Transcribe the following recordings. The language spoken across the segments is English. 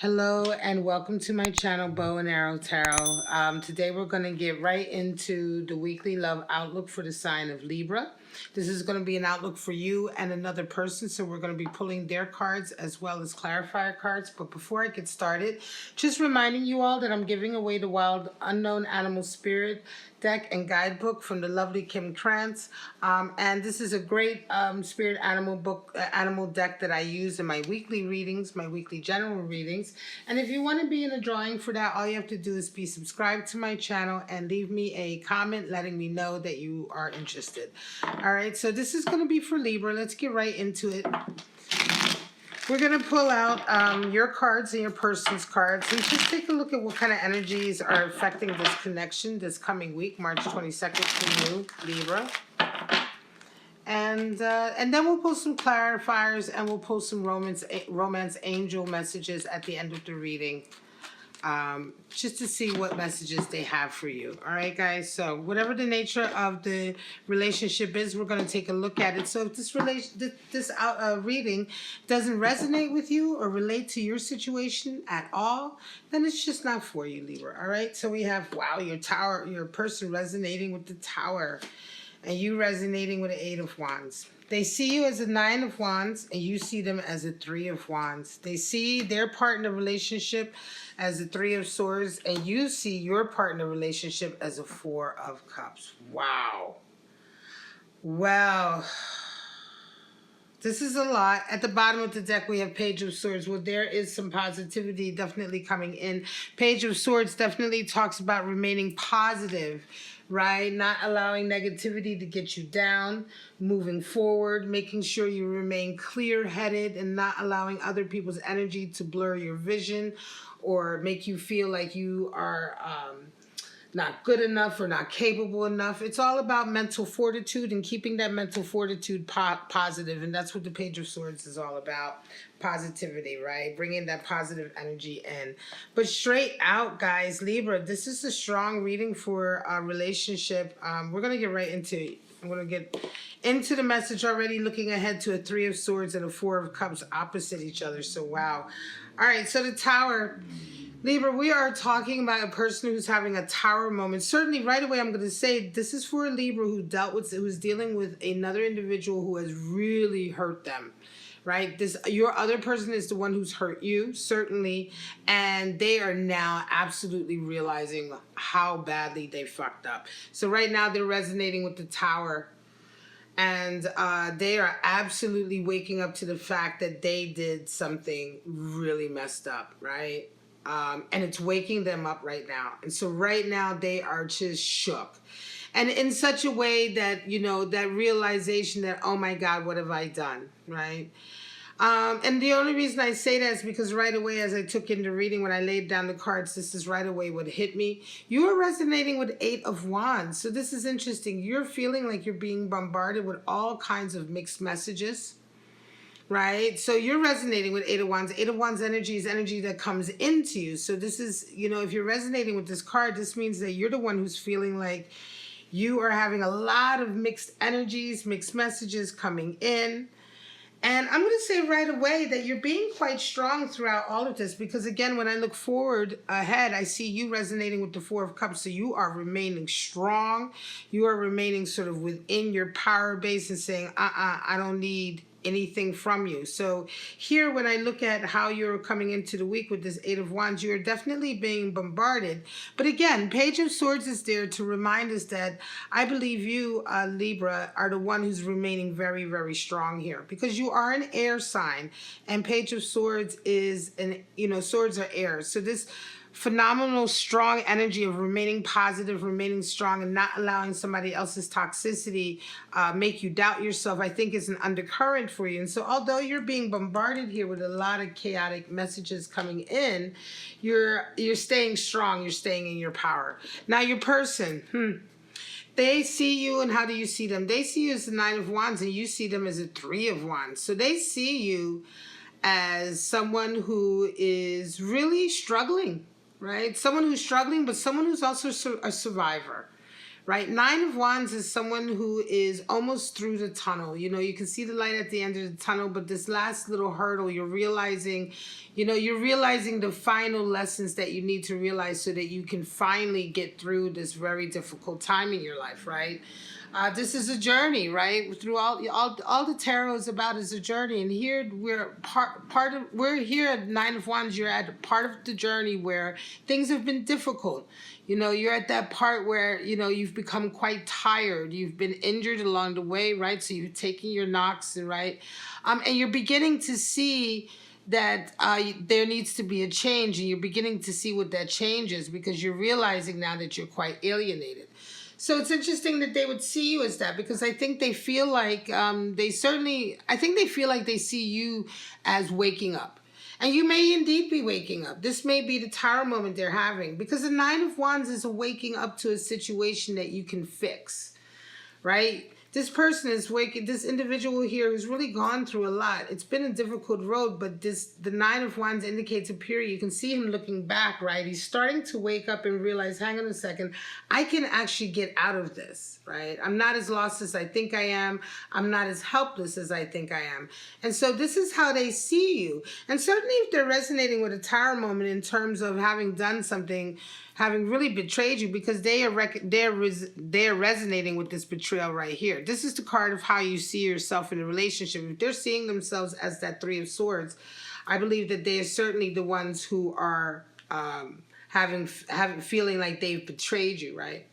Hello and welcome to my channel, Bow and Arrow Tarot. Today we're going to get right into the weekly love outlook for the sign of Libra. This is going to be an outlook for you and another person, so we're going to be pulling their cards as well as clarifier cards. But before I get started, just reminding you all that I'm giving away the Wild Unknown Animal Spirit deck and guidebook from the lovely Kim Krantz. And this is a great spirit animal book, animal deck that I use in my weekly readings, my weekly general readings. And if you want to be in a drawing for that, all you have to do is be subscribed to my channel and leave me a comment letting me know that you are interested. All right, so this is going to be for Libra. Let's get right into it. We're going to pull out your cards and your person's cards and just take a look at what kind of energies are affecting this connection this coming week, March 22nd for you, Libra. And then we'll pull some clarifiers and we'll pull some romance angel messages at the end of the reading. Just to see what messages they have for you. All right, guys. So whatever the nature of the relationship is, we're going to take a look at it. So if this reading doesn't resonate with you or relate to your situation at all, then it's just not for you, Libra. All right. So we have, wow, your person resonating with the Tower, and you resonating with the Eight of Wands. They see you as a Nine of Wands, and you see them as a Three of Wands. They see their part in the relationship as a Three of Swords, and you see your part in the relationship as a Four of Cups. Wow. Well, this is a lot. At the bottom of the deck, we have Page of Swords. Well, there is some positivity definitely coming in. Page of Swords definitely talks about remaining positive, right? Not allowing negativity to get you down, moving forward, making sure you remain clear-headed and not allowing other people's energy to blur your vision or make you feel like you are not good enough or not capable enough. It's all about mental fortitude and keeping that mental fortitude positive. And that's what the Page of Swords is all about. Positivity, right? Bringing that positive energy in. But straight out, guys, Libra, this is a strong reading for a relationship. We're going to get right into it. I'm going to get into the message already, looking ahead to a Three of Swords and a Four of Cups opposite each other. So, wow. All right, so the Tower. Libra, we are talking about a person who's having a Tower moment. Certainly, right away, I'm going to say this is for a Libra who's dealing with another individual who has really hurt them, right? Your other person is the one who's hurt you, certainly, and they are now absolutely realizing how badly they fucked up. So right now, they're resonating with the Tower, and they are absolutely waking up to the fact that they did something really messed up, right? And it's waking them up right now. And so right now they are just shook. And in such a way that, you know, that realization that, oh my God, what have I done, right? And the only reason I say that is because right away as I took into reading, when I laid down the cards, this is right away what hit me. You are resonating with Eight of Wands. So this is interesting. You're feeling like you're being bombarded with all kinds of mixed messages. Right? So you're resonating with Eight of Wands. Eight of Wands energy is energy that comes into you. So this is, you know, if you're resonating with this card, this means that you're the one who's feeling like you are having a lot of mixed energies, mixed messages coming in. And I'm going to say right away that you're being quite strong throughout all of this because, again, when I look forward ahead, I see you resonating with the Four of Cups. So you are remaining strong. You are remaining sort of within your power base and saying, I don't need anything from you. So here, when I look at how you're coming into the week with this Eight of Wands, you're definitely being bombarded. But again, Page of Swords is there to remind us that I believe you, Libra, are the one who's remaining very, very strong here because you are an air sign, and Page of Swords is swords are air. So this phenomenal strong energy of remaining positive, remaining strong, and not allowing somebody else's toxicity make you doubt yourself, I think is an undercurrent for you. And so although you're being bombarded here with a lot of chaotic messages coming in, you're staying strong, you're staying in your power. Now your person, they see you, and how do you see them? They see you as the Nine of Wands, and you see them as a Three of Wands. So they see you as someone who is really struggling, right? Someone who's struggling, but someone who's also a survivor, right? Nine of Wands is someone who is almost through the tunnel. You know, you can see the light at the end of the tunnel, but this last little hurdle, you're realizing, you're realizing the final lessons that you need to realize so that you can finally get through this very difficult time in your life, right? This is a journey, right? Through all the tarot is about is a journey, and here we're here at Nine of Wands. You're at part of the journey where things have been difficult. You're at that part where you've become quite tired. You've been injured along the way, right? So you're taking your knocks, and right, and you're beginning to see that there needs to be a change, and you're beginning to see what that change is because you're realizing now that you're quite alienated. So it's interesting that they would see you as that, because I think they feel like they feel like they see you as waking up. And you may indeed be waking up. This may be the tower moment they're having, because the Nine of Wands is a waking up to a situation that you can fix, right? This person is waking, this individual here who's really gone through a lot. It's been a difficult road, but the Nine of Wands indicates a period. You can see him looking back, right? He's starting to wake up and realize, hang on a second, I can actually get out of this, right? I'm not as lost as I think I am. I'm not as helpless as I think I am. And so this is how they see you. And certainly if they're resonating with a tower moment in terms of having done something, having really betrayed you, because they're resonating with this betrayal right here. This is the card of how you see yourself in a relationship. If they're seeing themselves as that Three of Swords, I believe that they are certainly the ones who are feeling like they've betrayed you, right?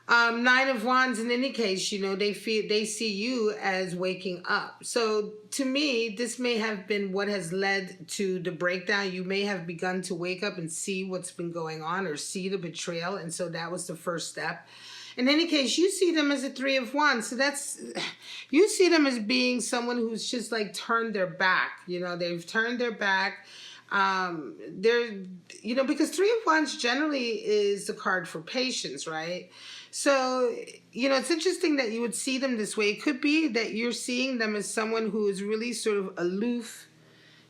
Nine of Wands, in any case, they see you as waking up. So to me, this may have been what has led to the breakdown. You may have begun to wake up and see what's been going on, or see the betrayal. And so that was the first step. In any case, you see them as a Three of Wands. So you see them as being someone who's just like turned their back. They've turned their back. Because Three of Wands generally is the card for patience, right? So, it's interesting that you would see them this way. It could be that you're seeing them as someone who is really sort of aloof,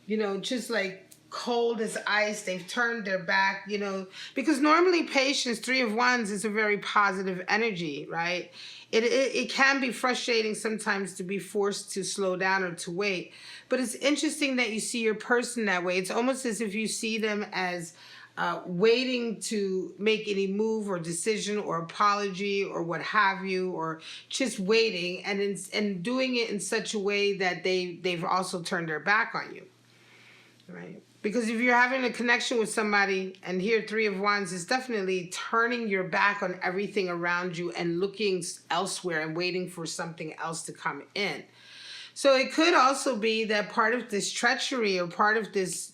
just like cold as ice. They've turned their back, because normally patience, Three of Wands, is a very positive energy, right? It can be frustrating sometimes to be forced to slow down or to wait. But it's interesting that you see your person that way. It's almost as if you see them as waiting to make any move or decision or apology or what have you, or just waiting and doing it in such a way that they've also turned their back on you, right? Because if you're having a connection with somebody, and here Three of Wands is definitely turning your back on everything around you and looking elsewhere and waiting for something else to come in. So it could also be that part of this treachery, or part of this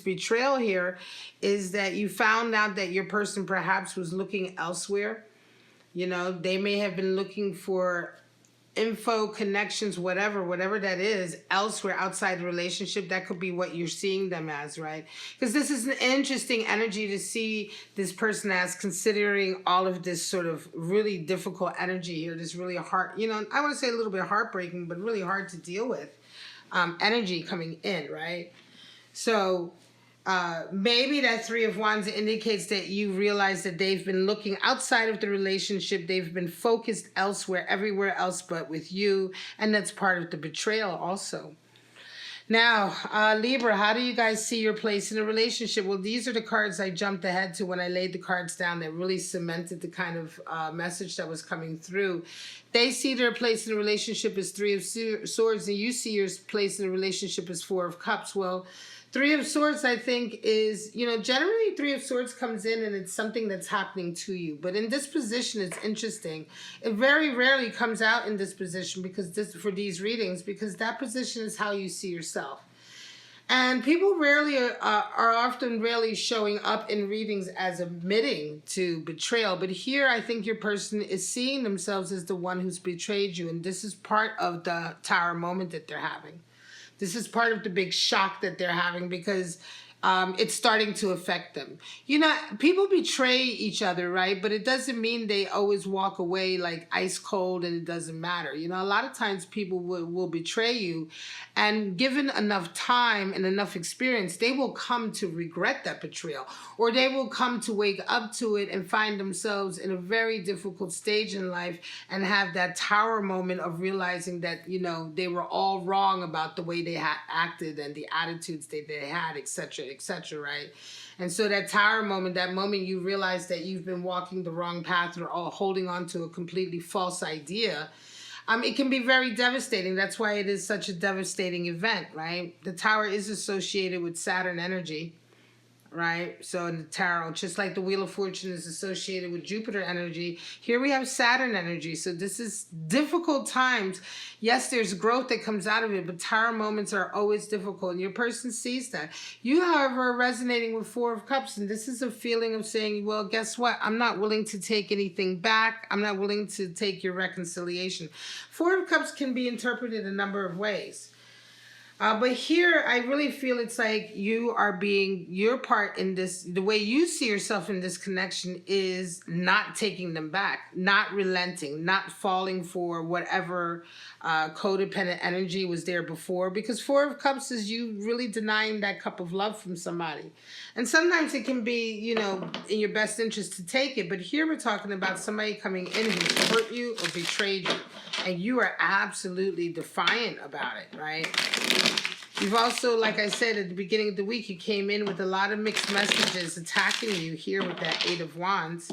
betrayal here, is that you found out that your person perhaps was looking elsewhere. They may have been looking for info, connections, whatever that is, elsewhere outside the relationship. That could be what you're seeing them as, right? Because this is an interesting energy to see this person as, considering all of this sort of really difficult energy here, this really hard, I want to say a little bit heartbreaking, but really hard to deal with energy coming in, right? So maybe that Three of Wands indicates that you realize that they've been looking outside of the relationship. They've been focused elsewhere, everywhere else but with you. And that's part of the betrayal also. Now, Libra, how do you guys see your place in a relationship? Well, these are the cards I jumped ahead to when I laid the cards down that really cemented the kind of message that was coming through. They see their place in a relationship as Three of Swords, and you see your place in a relationship as Four of Cups. Well, Three of Swords, I think, is, generally Three of Swords comes in and it's something that's happening to you. But in this position, it's interesting. It very rarely comes out in this position for these readings, because that position is how you see yourself. And people are often rarely showing up in readings as admitting to betrayal. But here, I think your person is seeing themselves as the one who's betrayed you. And this is part of the tower moment that they're having. This is part of the big shock that they're having, because it's starting to affect them. You know, people betray each other, right? But it doesn't mean they always walk away like ice cold and it doesn't matter. You know, a lot of times people will betray you, and given enough time and enough experience, they will come to regret that betrayal, or they will come to wake up to it and find themselves in a very difficult stage in life and have that tower moment of realizing that, you know, they were all wrong about the way they had acted and the attitudes that they had, etc., right? And so that tower moment, that moment you realize that you've been walking the wrong path or holding on to a completely false idea, it can be very devastating. That's why it is such a devastating event, right? The tower is associated with Saturn energy, right? So in the tarot, just like the Wheel of Fortune is associated with Jupiter energy, here we have Saturn energy. So this is difficult times. Yes, there's growth that comes out of it, but tower moments are always difficult, and your person sees that. You, however, are resonating with Four of Cups, and this is a feeling of saying, well, guess what? I'm not willing to take anything back. I'm not willing to take your reconciliation. Four of Cups can be interpreted a number of ways. But here, I really feel it's like you are being, your part in this, the way you see yourself in this connection is not taking them back, not relenting, not falling for whatever codependent energy was there before. Because Four of Cups is you really denying that cup of love from somebody. And sometimes it can be, you know, in your best interest to take it. But here we're talking about somebody coming in who hurt you or betrayed you. And you are absolutely defiant about it, right? You've also, like I said, at the beginning of the week, you came in with a lot of mixed messages attacking you here with that Eight of Wands.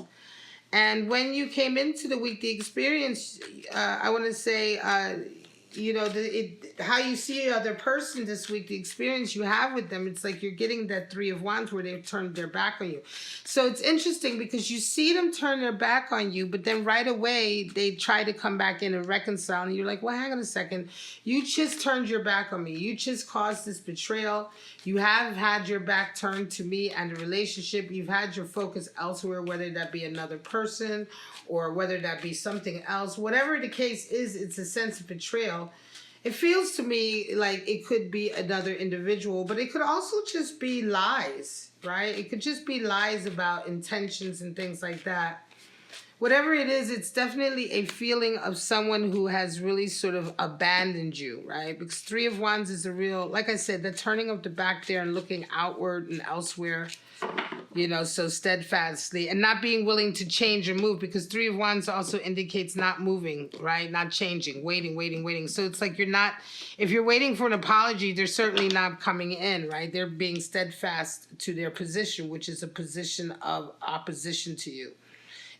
And when you came into the week, the experience, I want to say, you know, how you see the other person this week, the experience you have with them, it's like you're getting that Three of Wands where they've turned their back on you. So it's interesting because you see them turn their back on you, but then right away they try to come back in and reconcile. And you're like, well, hang on a second. You just turned your back on me. You just caused this betrayal. You have had your back turned to me and the relationship. You've had your focus elsewhere, whether that be another person or whether that be something else. Whatever the case is, it's a sense of betrayal. It feels to me like it could be another individual, but it could also just be lies, right? It could just be lies about intentions and things like that. Whatever it is, it's definitely a feeling of someone who has really sort of abandoned you, right? Because Three of Wands is a real, like I said, the turning of the back there and looking outward and elsewhere, you know, so steadfastly and not being willing to change or move, because Three of Wands also indicates not moving, right? Not changing, waiting. So it's like you're not, if you're waiting for an apology, they're certainly not coming in, right? They're being steadfast to their position, which is a position of opposition to you.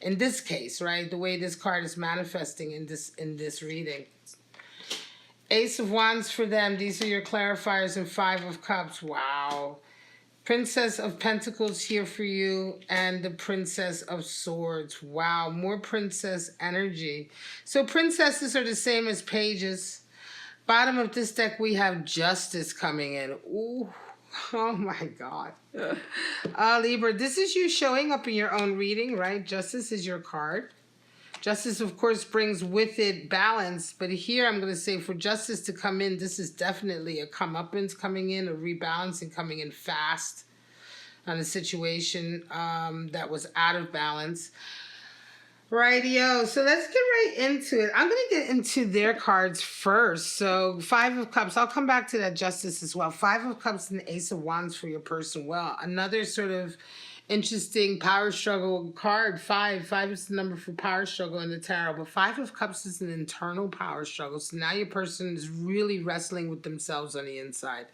In this case, right, the way this card is manifesting in this reading. Ace of Wands for them. These are your clarifiers, and Five of Cups. Wow. Princess of Pentacles here for you, and the Princess of Swords. Wow, more princess energy. So princesses are the same as pages. Bottom of this deck, we have Justice coming in. Ooh. Oh my God. Libra, this is you showing up in your own reading, right? Justice is your card. Justice, of course, brings with it balance. But here I'm going to say for Justice to come in, this is definitely a comeuppance coming in, a rebalancing coming in fast on a situation that was out of balance. Rightio, so let's get right into it. I'm going to get into their cards first. So Five of Cups, I'll come back to that Justice as well. Five of Cups and the Ace of Wands for your person. Well, another sort of interesting power struggle card. Five is the number for power struggle in the tarot, but Five of Cups is an internal power struggle. So now your person is really wrestling with themselves on the inside.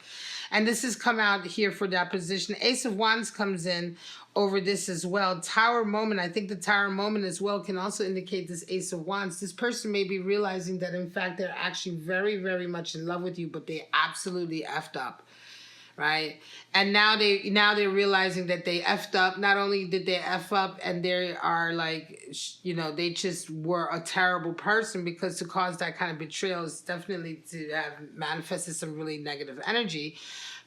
And this has come out here for that position. Ace of Wands comes in over this as well. Tower moment, I think the Tower moment as well can also indicate this Ace of Wands. This person may be realizing that in fact they're actually very, very much in love with you, but they absolutely effed up. Right? And now they're realizing that they effed up. Not only did they F up, and they are like, you know, they just were a terrible person, because to cause that kind of betrayal is definitely to have manifested some really negative energy.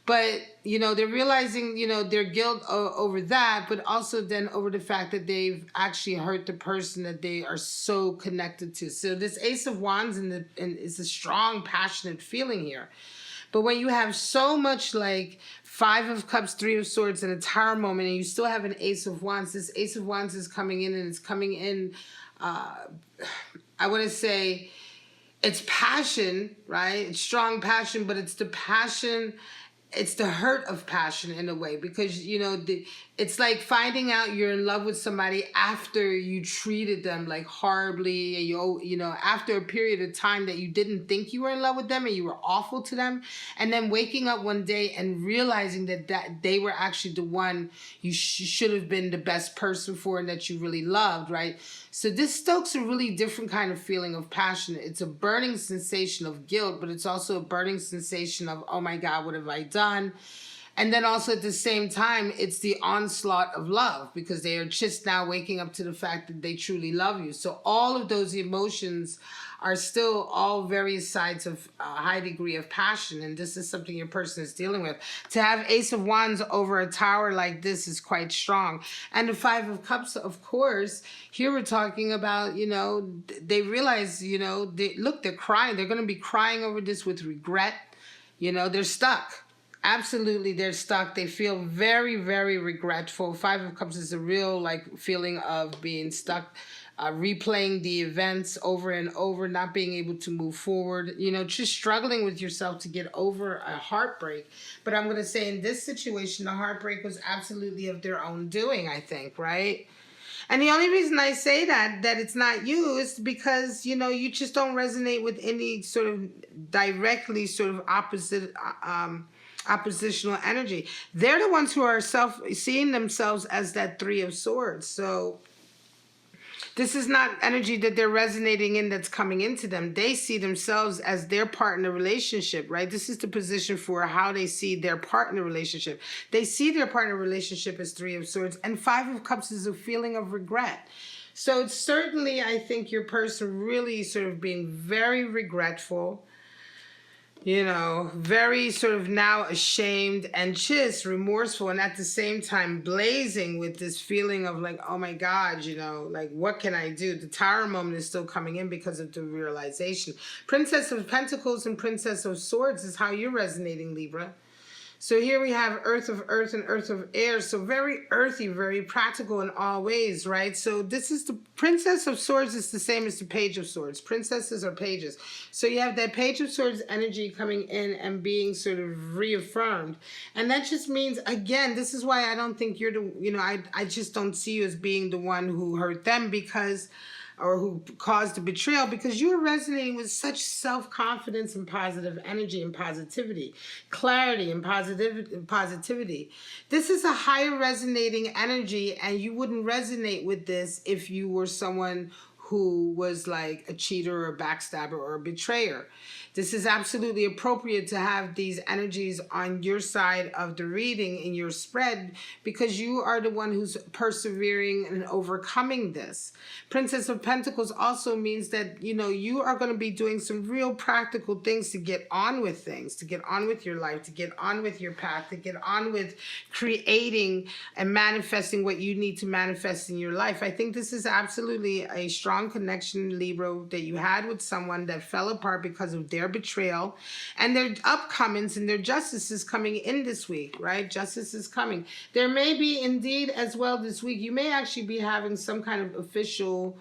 But, you know, they're realizing, you know, their guilt over that, but also then over the fact that they've actually hurt the person that they are so connected to. So this Ace of Wands is a strong, passionate feeling here. But when you have so much like Five of Cups, Three of Swords, and a Tower moment, and you still have an Ace of Wands, this Ace of Wands is coming in, and it's coming in, I want to say, it's passion, right? It's strong passion, but it's the passion, it's the hurt of passion in a way, because it's like finding out you're in love with somebody after you treated them like horribly, and after a period of time that you didn't think you were in love with them and you were awful to them, and then waking up one day and realizing that they were actually the one you should have been the best person for and that you really loved, right? So this stokes a really different kind of feeling of passion. It's a burning sensation of guilt, but it's also a burning sensation of, oh my God, what have I done? And then also at the same time, it's the onslaught of love, because they are just now waking up to the fact that they truly love you. So all of those emotions are still all various sides of a high degree of passion, and this is something your person is dealing with. To have Ace of Wands over a Tower like this is quite strong. And the Five of Cups, of course, here we're talking about, they realize, they're crying. They're going to be crying over this with regret. They're stuck. Absolutely, they're stuck. They feel very, very regretful. Five of Cups is a real feeling of being stuck, replaying the events over and over, not being able to move forward, just struggling with yourself to get over a heartbreak. But I'm going to say in this situation, the heartbreak was absolutely of their own doing, I think, right? And the only reason I say that it's not you is because, you just don't resonate with any sort of directly sort of oppositional energy. They're the ones who are seeing themselves as that Three of Swords. So this is not energy that they're resonating in that's coming into them. They see themselves as their partner relationship, right? This is the position for how they see their partner relationship. They see their partner relationship as Three of Swords, and Five of Cups is a feeling of regret. So it's certainly, I think, your person really sort of being very regretful, very sort of now ashamed and just remorseful, and at the same time blazing with this feeling of like, oh my God, what can I do? The Tower moment is still coming in because of the realization. Princess of Pentacles and Princess of Swords is how you're resonating, Libra. So here we have Earth of Earth and Earth of Air. So very earthy, very practical in all ways, right? So this is the Princess of Swords is the same as the Page of Swords. Princesses are pages. So you have that Page of Swords energy coming in and being sort of reaffirmed. And that just means, again, this is why I don't think you're the, I just don't see you as being the one who hurt them or who caused the betrayal, because you are resonating with such self-confidence and positive energy and positivity, clarity and positivity. This is a higher resonating energy, and you wouldn't resonate with this if you were someone who was like a cheater or a backstabber or a betrayer. This is absolutely appropriate to have these energies on your side of the reading in your spread, because you are the one who's persevering and overcoming this. Princess of Pentacles also means that, you are going to be doing some real practical things to get on with things, to get on with your life, to get on with your path, to get on with creating and manifesting what you need to manifest in your life. I think this is absolutely a strong connection, Libra, that you had with someone that fell apart because of their betrayal, and their upcomings and their justice is coming in this week, right? Justice is coming. There may be indeed as well this week, you may actually be having some kind of official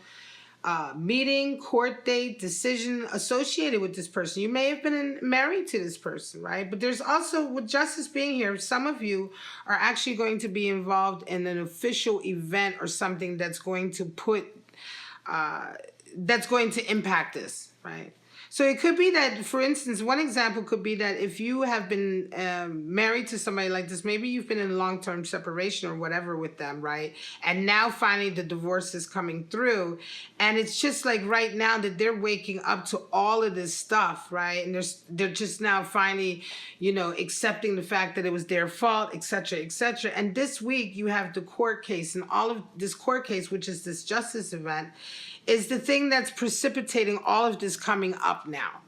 meeting, court date, decision associated with this person. You may have been married to this person, right? But there's also, with justice being here, some of you are actually going to be involved in an official event or something that's going to impact this, right? So it could be that, for instance, one example could be that if you have been married to somebody like this, maybe you've been in a long-term separation or whatever with them, right? And now finally the divorce is coming through. And it's just like right now that they're waking up to all of this stuff, right? And they're just now finally, accepting the fact that it was their fault, etc., etc. And this week you have the court case, and all of this court case, which is this justice event, is the thing that's precipitating all of this coming up now,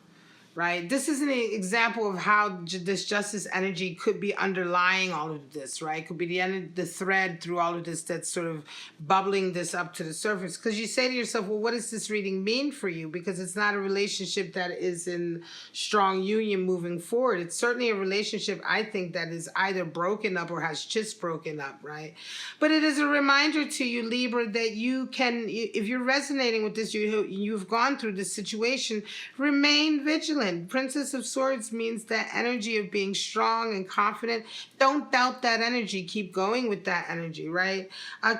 right? This is an example of how this justice energy could be underlying all of this, right? Could be the thread through all of this that's sort of bubbling this up to the surface. Because you say to yourself, well, what does this reading mean for you? Because it's not a relationship that is in strong union moving forward. It's certainly a relationship, I think, that is either broken up or has just broken up, right? But it is a reminder to you, Libra, that you can, if you're resonating with this, you've gone through this situation, remain vigilant. Princess of Swords means that energy of being strong and confident. Don't doubt that energy. Keep going with that energy, right?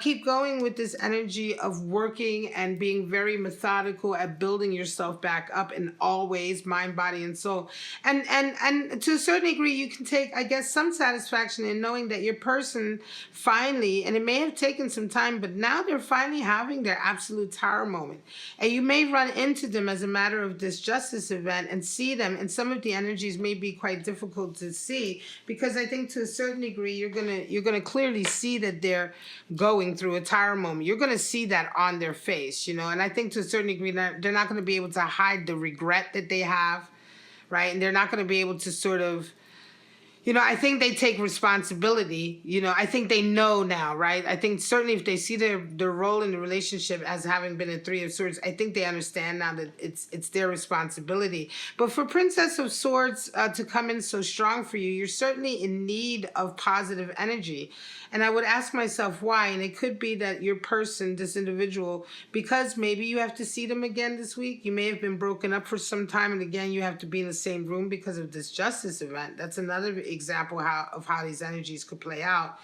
Keep going with this energy of working and being very methodical at building yourself back up in all ways, mind, body, and soul. And to a certain degree, you can take, I guess, some satisfaction in knowing that your person finally, and it may have taken some time, but now they're finally having their absolute tower moment. And you may run into them as a matter of this justice event and see them, and some of the energies may be quite difficult to see, because I think to a certain degree you're gonna clearly see that they're going through a tower moment. You're gonna see that on their face, you know. And I think to a certain degree they're not gonna be able to hide the regret that they have, right? And they're not gonna be able to sort of, you know, I think they take responsibility. You know, I think they know now, right? I think certainly if they see their role in the relationship as having been a Three of Swords, I think they understand now that it's their responsibility. But for Princess of Swords to come in so strong for you, you're certainly in need of positive energy. And I would ask myself why. And it could be that your person, this individual, because maybe you have to see them again this week. You may have been broken up for some time, and again, you have to be in the same room because of this justice event. That's another example of how these energies could play out.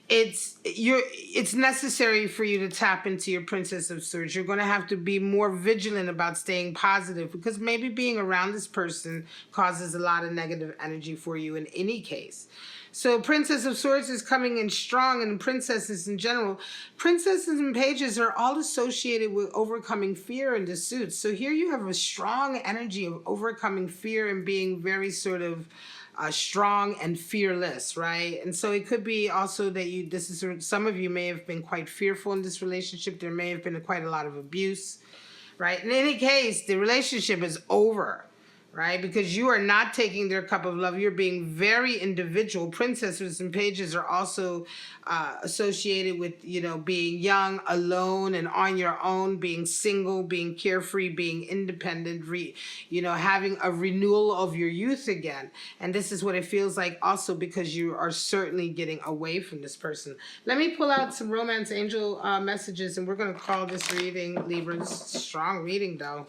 It's necessary for you to tap into your Princess of Swords. You're going to have to be more vigilant about staying positive, because maybe being around this person causes a lot of negative energy for you in any case. So Princess of Swords is coming in strong, and princesses in general. Princesses and pages are all associated with overcoming fear and deceit. So here you have a strong energy of overcoming fear and being very sort of strong and fearless, right? And so it could be also that some of you may have been quite fearful in this relationship. There may have been quite a lot of abuse, right? In any case, the relationship is over, right? Because you are not taking their cup of love. You're being very individual. Princesses and pages are also associated with, you know, being young, alone, and on your own, being single, being carefree, being independent, you know, having a renewal of your youth again. And this is what it feels like also, because you are certainly getting away from this person. Let me pull out some romance angel messages, and we're going to call this reading, Libra. This is a strong reading, though.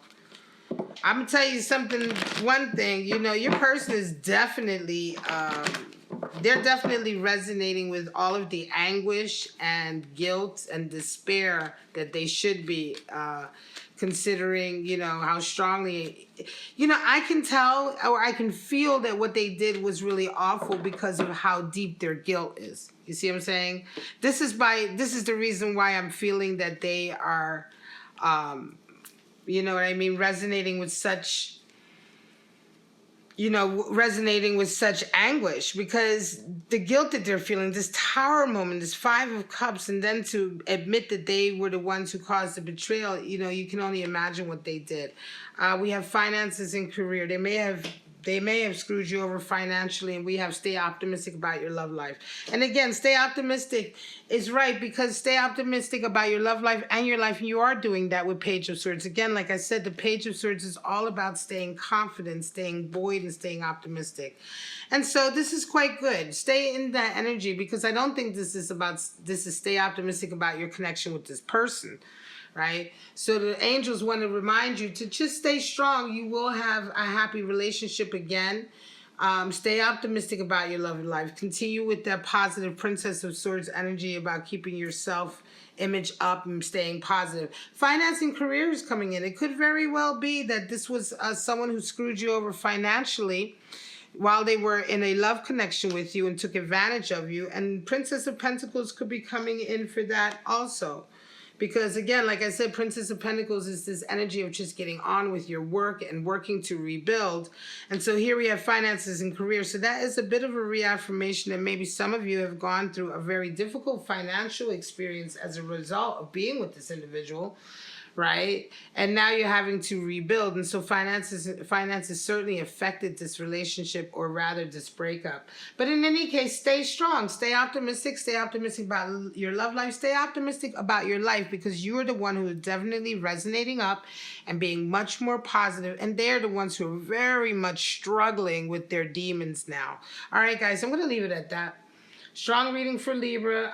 I'm going to tell you something, one thing, you know, your person is definitely, they're definitely resonating with all of the anguish and guilt and despair that they should be, considering, you know, how strongly, you know, I can tell, or I can feel that what they did was really awful because of how deep their guilt is. You see what I'm saying? This is the reason why I'm feeling that they are, you know what I mean, resonating with such anguish, because the guilt that they're feeling, this tower moment, this Five of Cups, and then to admit that they were the ones who caused the betrayal, you know, you can only imagine what they did. We have finances and career. They may have screwed you over financially, and we have stay optimistic about your love life. And again, stay optimistic is right, because stay optimistic about your love life and your life, and you are doing that with Page of Swords. Again, like I said, the Page of Swords is all about staying confident, staying buoyed, and staying optimistic. And so this is quite good. Stay in that energy, because I don't think this is stay optimistic about your connection with this person. Right? So the angels want to remind you to just stay strong. You will have a happy relationship again. Stay optimistic about your love life. Continue with that positive Princess of Swords energy about keeping your self-image up and staying positive. Finance and career is coming in. It could very well be that this was someone who screwed you over financially while they were in a love connection with you and took advantage of you. And Princess of Pentacles could be coming in for that also. Because again, like I said, Princess of Pentacles is this energy of just getting on with your work and working to rebuild. And so here we have finances and career. So that is a bit of a reaffirmation that maybe some of you have gone through a very difficult financial experience as a result of being with this individual, right? And now you're having to rebuild. And so finances certainly affected this relationship, or rather this breakup. But in any case, stay strong, stay optimistic about your love life, stay optimistic about your life, because you are the one who is definitely resonating up and being much more positive. And they're the ones who are very much struggling with their demons now. All right, guys, I'm going to leave it at that. Strong reading for Libra.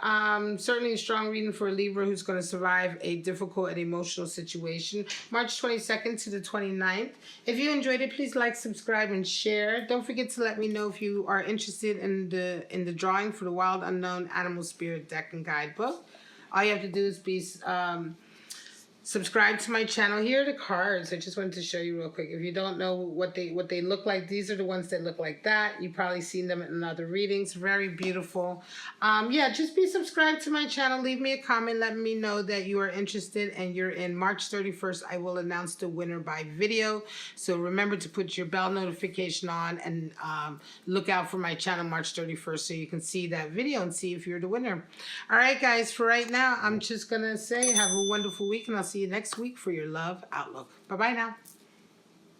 Certainly a strong reading for a Libra who's going to survive a difficult and emotional situation. March 22nd to the 29th. If you enjoyed it, please like, subscribe, and share. Don't forget to let me know if you are interested in the drawing for the Wild Unknown Animal Spirit Deck and Guidebook. All you have to do is be subscribe to my channel. Here are the cards. I just wanted to show you real quick. If you don't know what they look like, these are the ones that look like that. You've probably seen them in other readings. Very beautiful. Yeah, just be subscribed to my channel. Leave me a comment. Let me know that you are interested and you're in. March 31st, I will announce the winner by video. So remember to put your bell notification on and look out for my channel March 31st so you can see that video and see if you're the winner. All right, guys, for right now, I'm just going to say have a wonderful week, and I'll see you next week for your love outlook. Bye-bye now.